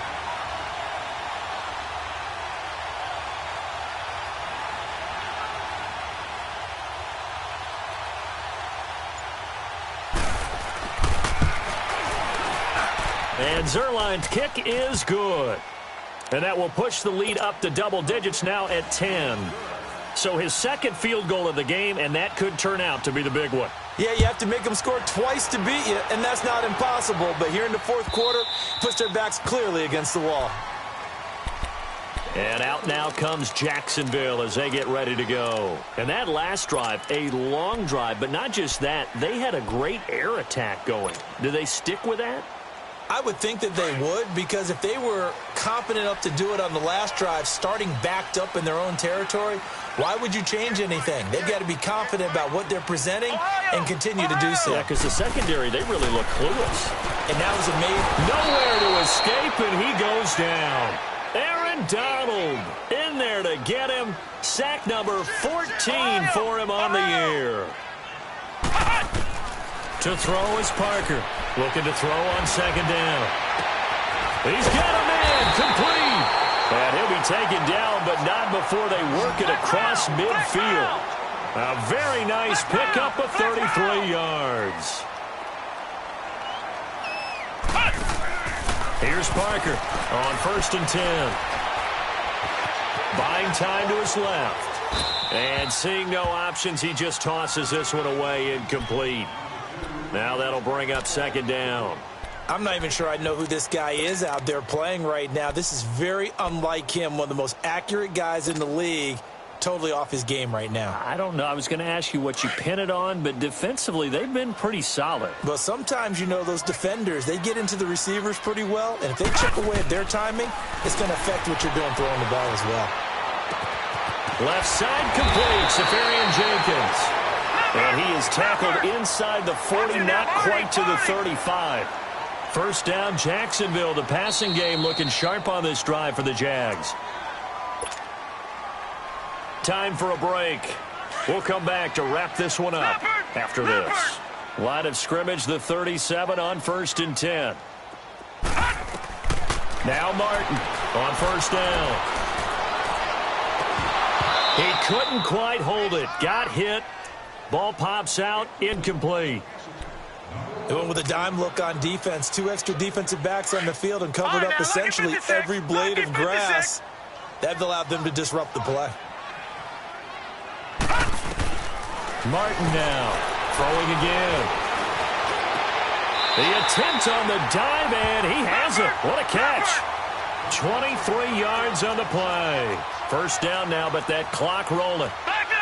And Zerline's kick is good. And that will push the lead up to double digits now at 10. So his 2nd field goal of the game, and that could turn out to be the big one. Yeah, you have to make them score twice to beat you, and that's not impossible. But here in the 4th quarter, push their backs clearly against the wall. And out now comes Jacksonville as they get ready to go. And that last drive, a long drive, but not just that. They had a great air attack going. Do they stick with that? I would think that they would, because if they were confident enough to do it on the last drive, starting backed up in their own territory, why would you change anything? They've got to be confident about what they're presenting and continue to do so. Yeah, because the secondary, they really look clueless. And that was amazing. Nowhere to escape, and he goes down. Aaron Donald in there to get him. Sack number 14 for him on the year. To throw is Parker. Looking to throw on 2nd down. He's got a man complete. And he'll be taken down, but not before they work it across midfield. A very nice pickup of 33 yards. Here's Parker on 1st and 10. Buying time to his left. And seeing no options, he just tosses this one away incomplete. Now that'll bring up 2nd down. I'm not even sure I know who this guy is out there playing right now. This is very unlike him, one of the most accurate guys in the league. Totally off his game right now. I don't know. I was going to ask you what you pin it on, but defensively, they've been pretty solid. Well, sometimes, you know, those defenders, they get into the receivers pretty well, and if they chip away at their timing, it's going to affect what you're doing throwing the ball as well. Left side complete, Safarian Jenkins. And he is tackled inside the 40, not quite to the 35. 1st down, Jacksonville. The passing game looking sharp on this drive for the Jags. Time for a break. We'll come back to wrap this one up after this. Line of scrimmage, the 37 on 1st and 10. Now Martin on 1st down. He couldn't quite hold it. Got hit. Ball pops out, incomplete. They went with a dime look on defense. 2 extra defensive backs on the field and covered up essentially every blade of grass. That allowed them to disrupt the play. Martin now, throwing again. The attempt on the dive, and he has it. What a catch. 23 yards on the play. 1st down now, but that clock rolling.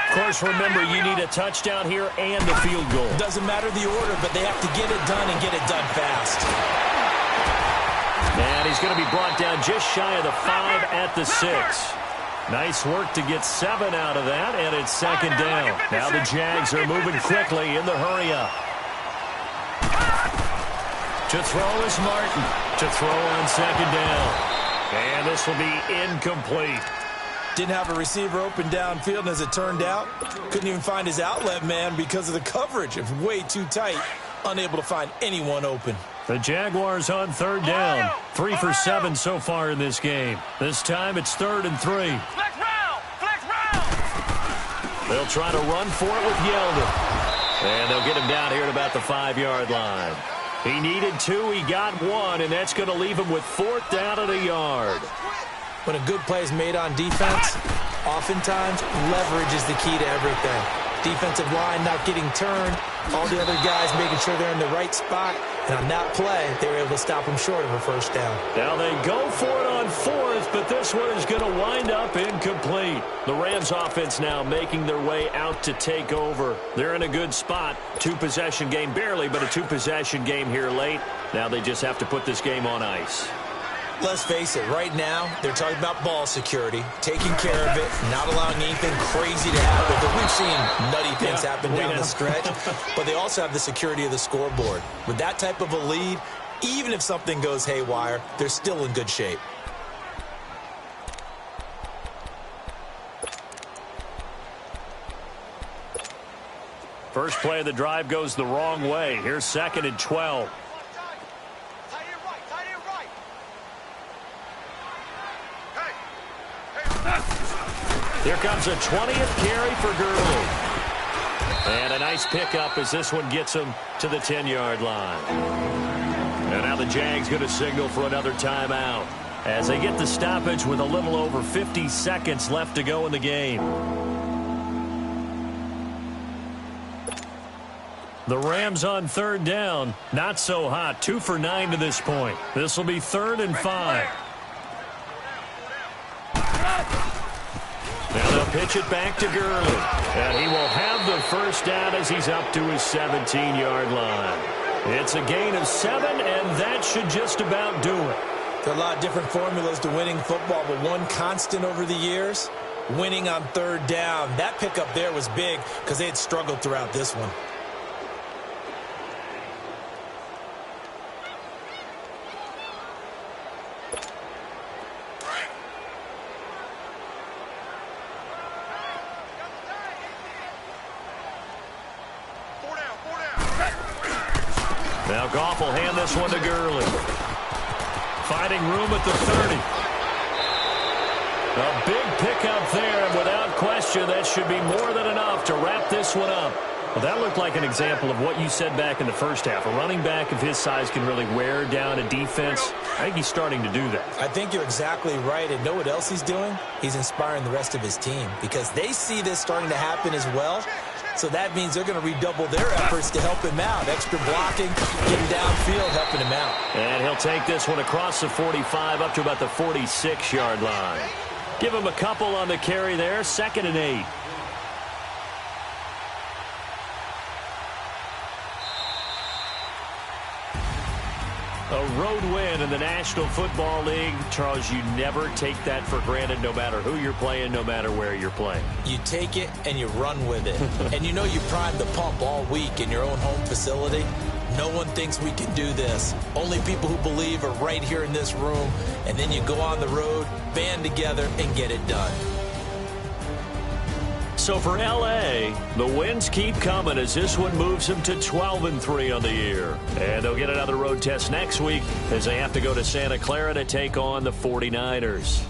Of course, remember, you need a touchdown here and a field goal. Doesn't matter the order, but they have to get it done and get it done fast. And he's going to be brought down just shy of the 5 at the 6. Nice work to get 7 out of that, and it's 2nd down. Now the Jags are moving quickly in the hurry-up. To throw is Martin. To throw on 2nd down. And this will be incomplete. Didn't have a receiver open downfield, and as it turned out, couldn't even find his outlet man because of the coverage. It was way too tight, unable to find anyone open. The Jaguars on third down. 3 for 7 so far in this game. This time it's 3rd and 3. Flex round! Flex round! They'll try to run for it with Yeldon. And they'll get him down here at about the 5-yard line. He needed 2, he got 1, and that's going to leave him with 4th down at a yard. When a good play is made on defense, oftentimes leverage is the key to everything. Defensive line not getting turned, all the other guys making sure they're in the right spot, and on that play, they were able to stop him short of a 1st down. Now they go for it on 4th, but this one is going to wind up incomplete. The Rams offense now making their way out to take over. They're in a good spot. 2-possession game, barely, but a 2-possession game here late. Now they just have to put this game on ice. Let's face it, right now, they're talking about ball security, taking care of it, not allowing anything crazy to happen. But we've seen nutty things happen down the stretch, but they also have the security of the scoreboard. With that type of a lead, even if something goes haywire, they're still in good shape. First play of the drive goes the wrong way. Here's 2nd and 12. Here comes a 20th carry for Gurley. And a nice pickup as this one gets him to the 10-yard line. And now the Jags going to signal for another timeout as they get the stoppage with a little over 50 seconds left to go in the game. The Rams on 3rd down. Not so hot. 2 for 9 to this point. This will be 3rd and 5. Now they'll pitch it back to Gurley. And he will have the 1st down as he's up to his 17-yard line. It's a gain of 7, and that should just about do it. There are a lot of different formulas to winning football, but one constant over the years, winning on 3rd down. That pickup there was big because they had struggled throughout this one. Now Goff will hand this one to Gurley. Finding room at the 30. A big pickup there, and without question, that should be more than enough to wrap this one up. Well, that looked like an example of what you said back in the first half. A running back of his size can really wear down a defense. I think he's starting to do that. I think you're exactly right. And know what else he's doing? He's inspiring the rest of his team because they see this starting to happen as well. So that means they're going to redouble their efforts to help him out. Extra blocking, getting downfield, helping him out. And he'll take this one across the 45 up to about the 46-yard line. Give him a couple on the carry there. 2nd and 8. A road win in the National Football League. Charles, you never take that for granted no matter who you're playing, no matter where you're playing. You take it and you run with it. And you know you primed the pump all week in your own home facility. No one thinks we can do this. Only people who believe are right here in this room. And then you go on the road, band together, and get it done. So for L.A., the wins keep coming as this one moves them to 12-3 on the year. And they'll get another road test next week as they have to go to Santa Clara to take on the 49ers.